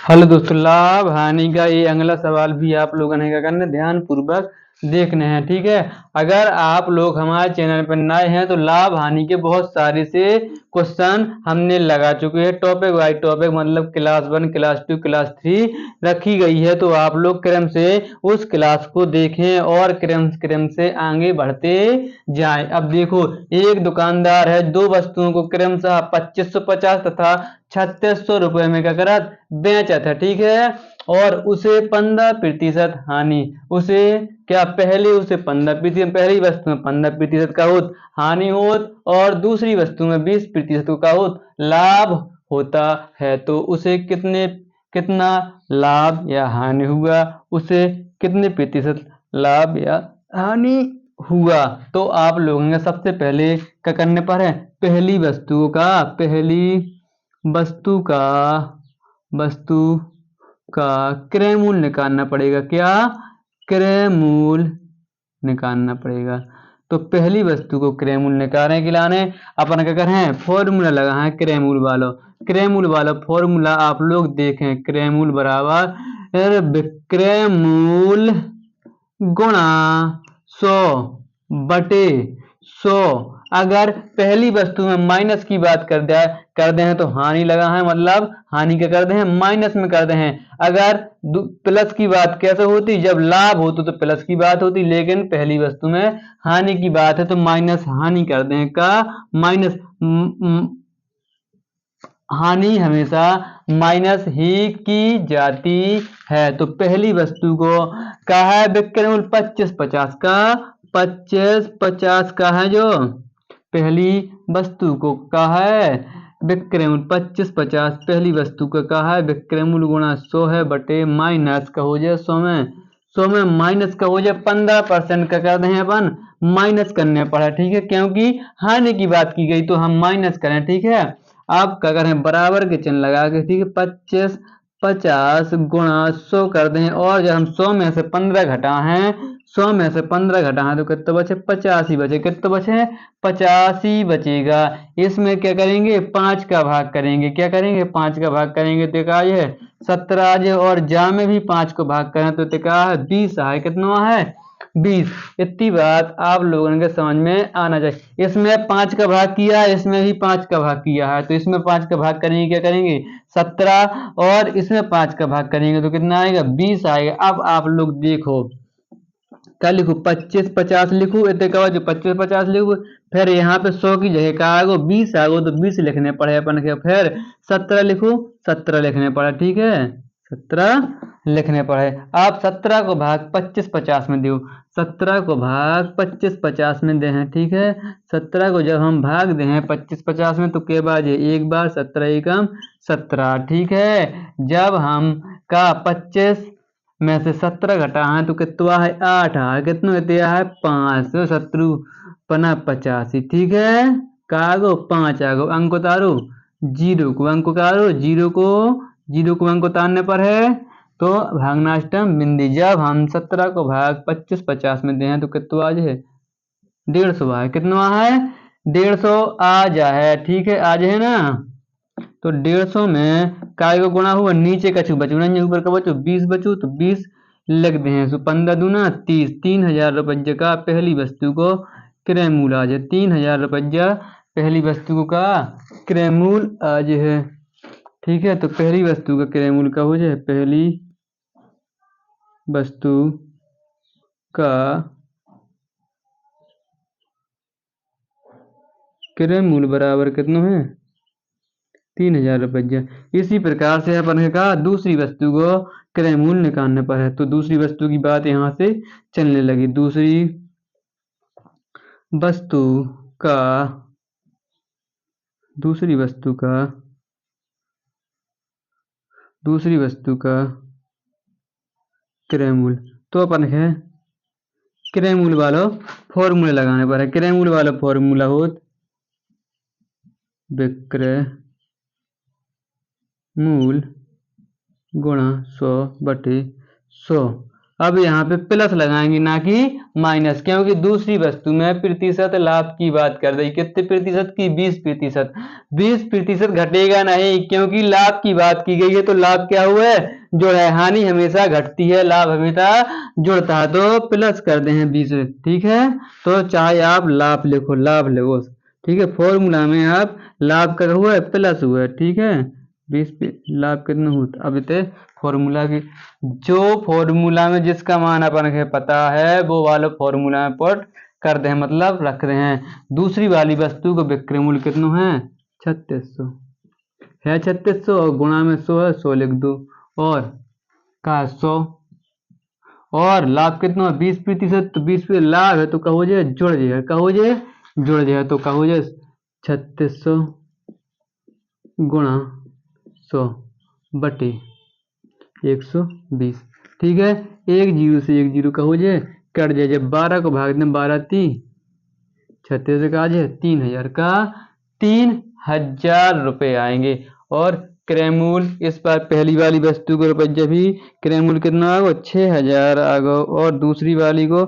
Hello दोस्तों, लाभ हानि का ये अगला सवाल भी आप लोगों ने क्या करना है, ध्यान पूर्वक देखने हैं। ठीक है। अगर आप लोग हमारे चैनल पर नए हैं तो लाभ हानि के बहुत सारे से क्वेश्चन हमने लगा चुके हैं। टॉपिक वाइज टॉपिक मतलब क्लास 1, क्लास 2, क्लास 3 रखी गई है। तो आप लोग क्रम से उस क्लास को देखें और क्रम क्रम से आगे बढ़ते जाएं। अब देखो, एक दुकानदार है, दो वस्तुओं को क्रमशः 2550 तथा 3600 रुपए में क्या करा, बेचा था। ठीक है। और उसे 15% हानि, उसे क्या पहले उसे 15%, पहली वस्तु में 15% का होत हानि होत और दूसरी वस्तु में 20% का होत लाभ होता है। तो उसे कितना लाभ या हानि हुआ, उसे कितने प्रतिशत लाभ या हानि हुआ। तो आप लोगों ने सबसे पहले क्या करने पर है, पहली वस्तु का क्रय मूल्य निकालना पड़ेगा। क्या क्रय मूल्य निकालना पड़ेगा। तो पहली वस्तु को क्रय मूल्य निकालने के लिए अपन क्या करें, फॉर्मूला लगा है क्रय मूल्य वाला फॉर्मूला आप लोग देखें। क्रय मूल्य बराबर विक्रय मूल्य गुणा 100/100। अगर पहली वस्तु में माइनस की बात कर दे हैं तो हानि लगा है, मतलब हानि क्या कर दे हैं, माइनस में कर दे हैं। अगर प्लस की बात कैसे होती, जब लाभ होता तो प्लस की बात होती, लेकिन पहली वस्तु में हानि की बात है तो माइनस हानि कर दें का माइनस। हानि हमेशा माइनस ही की जाती है। तो पहली वस्तु को कहा है विक्रय मूल्य 2550 का, 2550 का है। जो पहली वस्तु को कहा है विक्रय मूल्य 2550, पहली वस्तु का कहा है विक्रय मूल्य गुणा 100 है बटे माइनस का हो जाए 100 में माइनस का हो जाए 15% का कर दें अपन, माइनस करने पड़ा। ठीक है, क्योंकि हानि की बात की गई तो हम माइनस करें। ठीक है। आप क्या करें, बराबर के चिन्ह लगा के, ठीक है, 2550 गुणा 100 कर दें। और जब हम 100 में से 15 घटा है, 100 में से 15 घटा है तो कितना बचे, 85 बचे। कितना बचे, 85 बचेगा। इसमें क्या करेंगे, 5 का भाग करेंगे। क्या करेंगे, 5 का भाग करेंगे तो क्या है 17, और जा में भी 5 को भाग करें तो क्या है 20 है। कितना है 20। इतनी बात आप लोगों के समझ में आना चाहिए। इसमें 5 का भाग किया, इसमें भी 5 का भाग किया है, तो इसमें 5 का भाग करेंगे, क्या करेंगे 17, और इसमें 5 का भाग करेंगे तो कितना आएगा 20 आएगा। अब आप लोग देखो, क्या लिखू, 2550 लिखू, इतने का जो 2550 लिखू, फिर यहाँ पे 100 की जगह का आगो 20 आगो तो 20 लिखने पड़े अपन के, फिर 17 लिखू, 17 लिखने पड़ा। ठीक है, 17 लिखने पड़े। आप 17 को भाग 2550 में दो, 17 को भाग 2550 में दे हैं। ठीक है, 17 को जब हम भाग दे हैं 2550 में तो के बाद एक बार 17 एकम 17। ठीक है। जब हम का 25 में से 17 घटा है तो कितना है 8 है। कितना दिया है 5, 70 पना 85। ठीक है, कागो 5 आगो अंक उतारो, जीरो को अंक उतारो, जीरो को अंक उतारने पर है तो भागनाष्टम बिंदी। जब हम 17 को भाग 2550 में दे हैं तो कितना आज है 150 है। कितना है 150 आ जाए। ठीक है, आज है ना। तो 150 में काय को गुणा हुआ, नीचे कछु बचू नहीं, ऊपर का बचो 20 बचू तो 20 लिख दे हैं। 15 दूना 30, 3000 रुपये का पहली वस्तु को क्रय मूल्य आज है। 3000 रुपया पहली वस्तु का क्रय मूल्य आज है। ठीक है, तो पहली वस्तु का क्रय मूल्य का हो जाए, पहली वस्तु का क्रय मूल्य बराबर कितना है 3000 रुपया। इसी प्रकार से अपन ने कहा दूसरी वस्तु को क्रय मूल्य निकालने पर है, तो दूसरी वस्तु की बात यहां से चलने लगी। दूसरी वस्तु का क्रय मूल्य, तो अपन है क्रय मूल्य वाला फॉर्मूला लगाने पर है। क्रय मूल्य वाला फॉर्मूला हो विक्रय मूल्य गुणा 100/100। अब यहाँ पे प्लस लगाएंगे ना कि माइनस, क्योंकि दूसरी वस्तु में प्रतिशत लाभ की बात कर रही। कितने प्रतिशत की? 20%। 20% घटेगा नहीं, क्योंकि लाभ की बात की गई है। तो लाभ क्या हुआ है? जुड़ है। हानि हमेशा घटती है, लाभ हमेशा जुड़ता है। तो प्लस कर दे हैं 20। ठीक है, तो चाहे आप लाभ लिखो, लाभ लिखो। ठीक है, फॉर्मूला में आप लाभ का हुआ है प्लस हुआ है। ठीक है, 20 लाभ कितना होता? अब इतने फॉर्मूला की जो फॉर्मूला में जिसका मान अपन के पता है वो वाला फॉर्मूला में पुट कर दे, मतलब रख रहे हैं। दूसरी वाली वस्तु को विक्रय मूल्य कितना है? 3600 है। 3600 और गुणा में 100 है, 100 लिख दो। और का 100 और लाभ कितना है? 20%। तो 20% लाभ है तो कहो जे जुड़ जाए, कहो जे जुड़ जाए। तो कहो जे 3600 गुणा 100 बटे 120। ठीक है, एक जीरो से एक जीरो का हो जाए कट जाए। जब 12 को भाग दें, 12 तीन 36 का आ जाए 3000 का 3000 रुपये आएंगे। और क्रय मूल्य इस बार पहली वाली वस्तु को रुपये जब भी क्रय मूल्य कितना आगो? 6000 आगो। और दूसरी वाली को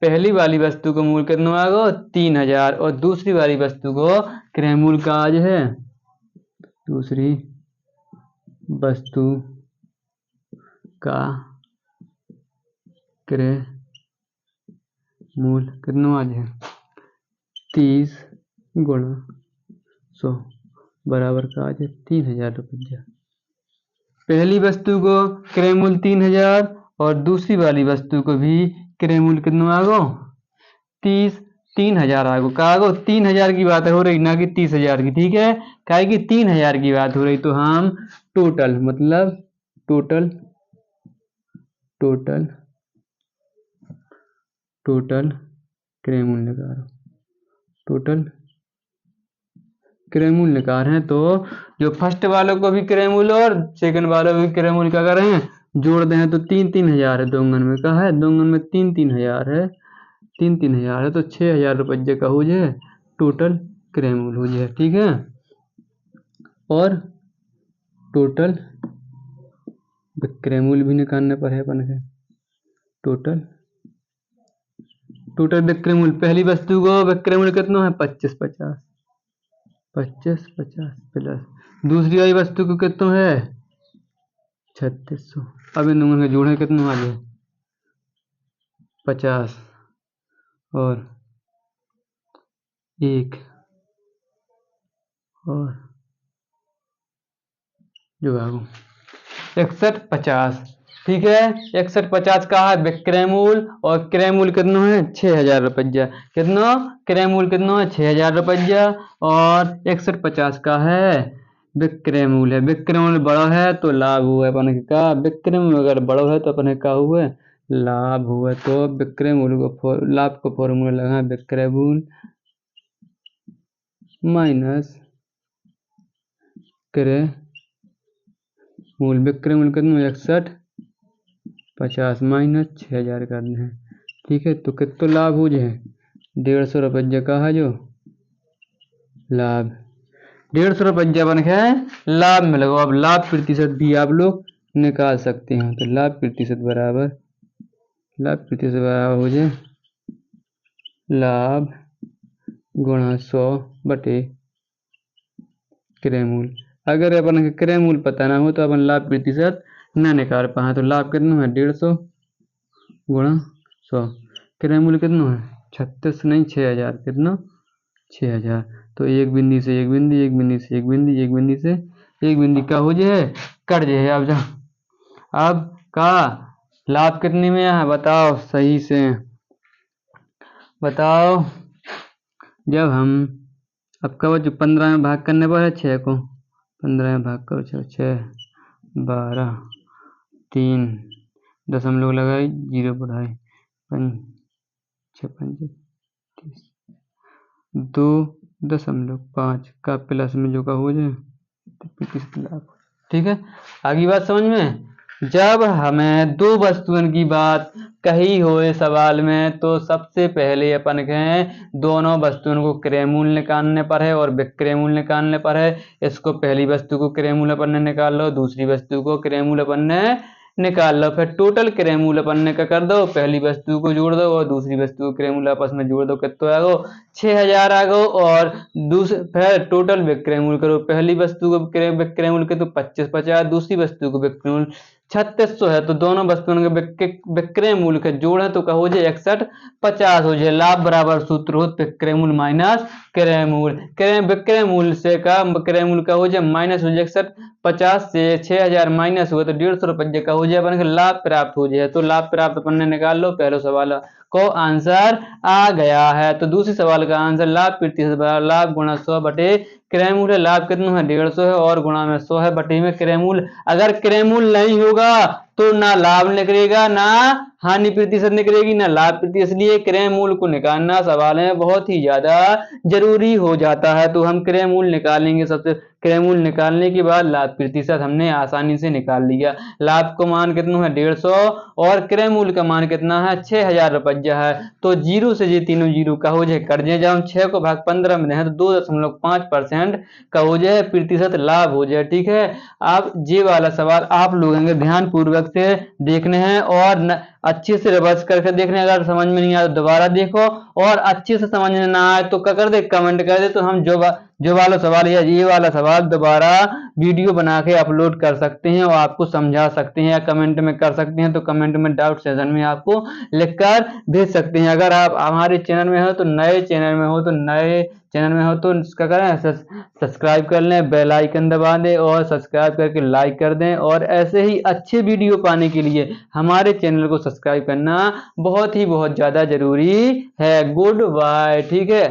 पहली वाली वस्तु को मूल्य कितना आगो? 3000। और दूसरी वाली वस्तु को क्रय मूल्य का आज है, दूसरी वस्तु का क्रय मूल्य कितना आज है? 30 गुणा 100 बराबर का आज है 3000 रुपया। पहली वस्तु को क्रय मूल्य 3000 और दूसरी वाली वस्तु को भी क्रय मूल्य कितना आगो? 3000 आगो। का आगो? 3000 की बात हो रही, ना कि 30,000 की। ठीक है, काहे कि 3000 की बात हो रही। तो हम टोटल मतलब टोटल क्रय मूल्य निकाल, टोटल क्रय मूल्य निकाल हैं। तो जो फर्स्ट वालों को भी क्रय मूल्य और सेकंड वालों को भी क्रय मूल्य क्या कर रहे हैं? जोड़ दें। तो 3000 है दोंगन में, का है दोंगन में 3000 है, 3000 है। तो 6000 रुपये का हो जाए टोटल क्रय मूल्य हो जाए। ठीक है, और टोटल विक्रय मूल्य भी निकालने पर है अपन के। टोटल विक्रय मूल्य पहली वस्तु को विक्रय मूल्य कितना है? 2550 प्लस दूसरी वाली वस्तु को कितना है? 3600। अब इन दोनों के जोड़े कितना आ जाए? 50 और 1 और जो आगो 6150। ठीक है, 6150 का है विक्रय मूल्य और क्रय मूल्य कितना है? 6000 रुपया। कितना क्रय मूल्य कितना है? 6000 रुपया। और 6150 का है विक्रय मूल्य है। विक्रय मूल्य बड़ा है तो लाभ हुआ अपन का। विक्रय मूल्य अगर बड़ा है तो अपन का हुआ लाभ हुआ। तो विक्रय मूल्य को लाभ को फॉर्मूला लगा विक्रय मूल्य माइनस क्रय मूल्य। विक्रय मूल्य कितना? 6150 माइनस 6000 करना है। ठीक है, तो कितना लाभ हो जाए? 150 रुपया का है जो लाभ, 150 रुपया बन गया लाभ में लगाओ। अब लाभ प्रतिशत भी आप लोग निकाल सकते हैं। तो लाभ प्रतिशत बराबर हो जाए लाभ गुणा 100 बटे क्रय मूल्य। अगर अपन के क्रय मूल्य पता ना हो तो अपन लाभ प्रतिशत ना निकाल पाए। तो लाभ कितना है? 150 गुणा 100। क्रय मूल्य कितना है? 36 नहीं 6000। कितना? 6000। तो एक बिंदी से एक बिंदी, एक बिंदी से एक बिंदी, एक बिंदी से एक बिंदी का हो जाए कट जाए। अब जा अब का लाभ कितने में है बताओ, सही से बताओ। जब हम अब का जो 15 में भाग करने पर है 6 को 15 में भाग करो 6 12 3 दशमलव लगाई 0 बढ़ाए 6 2.5 का प्लस में जो का हो जाए 25 लाख। ठीक है, आगे बात समझ में। जब हमें दो वस्तुओं की बात कही हो सवाल में तो सबसे पहले अपन के दोनों वस्तुओं को क्रय मूल्य निकालने पर है और विक्रय मूल्य निकालने पर है। इसको पहली वस्तु को क्रय मूल्य अपन ने निकाल लो, दूसरी वस्तु को क्रय मूल्य अपन ने निकाल लो। फिर टोटल क्रय मूल्य अपन ने क्या कर दो, पहली वस्तु को जोड़ दो और दूसरी वस्तु को क्रय मूल्य आपस में जोड़ दो, कितना आ गो 6000 आ गो। और दूसरे फिर टोटल विक्रय मूल्य करो, पहली वस्तु को विक्रय मूल्य के तो 2550, दूसरी वस्तु को विक्रय मूल्य 3600 है, तो दोनों वस्तुओं के विक्रय मूल्य के जोड़ है तो कहो जे 6150 हो जाए। लाभ बराबर सूत्र हो विक्रय मूल्य माइनस क्रय मूल्य, विक्रय मूल्य से का क्रय मूल्य का हो जाए माइनस हो जाए 6150 से 6000 माइनस हुआ तो 150 रुपये का हो जाए अपन को लाभ प्राप्त हो जाए। तो लाभ प्राप्त अपन ने निकाल लो, पहले सवाल को आंसर आ गया है। तो दूसरे सवाल का आंसर लाभ प्रतिशत लाभ गुणा 100 बटे क्रय मूल्य। लाभ कितना है 150 है और गुणा में 100 है बटे में क्रय मूल्य। अगर क्रय मूल्य नहीं होगा तो ना लाभ निकलेगा ना हानि प्रतिशत निकलेगी ना लाभ प्रतिशत, इसलिए क्रय मूल्य को निकालना सवाल में बहुत ही ज्यादा जरूरी हो जाता है। तो हम क्रय मूल्य निकालेंगे, सबसे क्रय मूल्य निकालने के बाद लाभ प्रतिशत हमने आसानी से निकाल लिया। लाभ का मान कितना है 150 और क्रय मूल्य का मान कितना है 6000 रुपया है। तो जीरो से ये तीनों जीरो का हो जाए कर जाए, जब हम 6 को भाग 15 में है तो 2.5% का हो जाए प्रतिशत लाभ हो जाए। ठीक है, अब ये वाला सवाल आप लोगों के ध्यान पूर्वक से देखने हैं और अच्छे से रिवर्स करके देखने। अगर समझ में नहीं आया तो दोबारा देखो और अच्छे से समझ में ना आए तो क्या कर दे कमेंट कर दे, तो हम जो वाला सवाल या ये वाला सवाल दोबारा वीडियो बना के अपलोड कर सकते हैं और आपको समझा सकते हैं, या कमेंट में कर सकते हैं। तो कमेंट में डाउट सेशन में आपको लिखकर भेज सकते हैं। अगर आप हमारे चैनल में हो तो नए चैनल में हो तो क्या करें सब्सक्राइब कर लें, बेल आइकन दबा दें और सब्सक्राइब करके लाइक कर दें। और ऐसे ही अच्छे वीडियो पाने के लिए हमारे चैनल को सब्सक्राइब करना बहुत ज़्यादा जरूरी है। Good bye. ठीक है।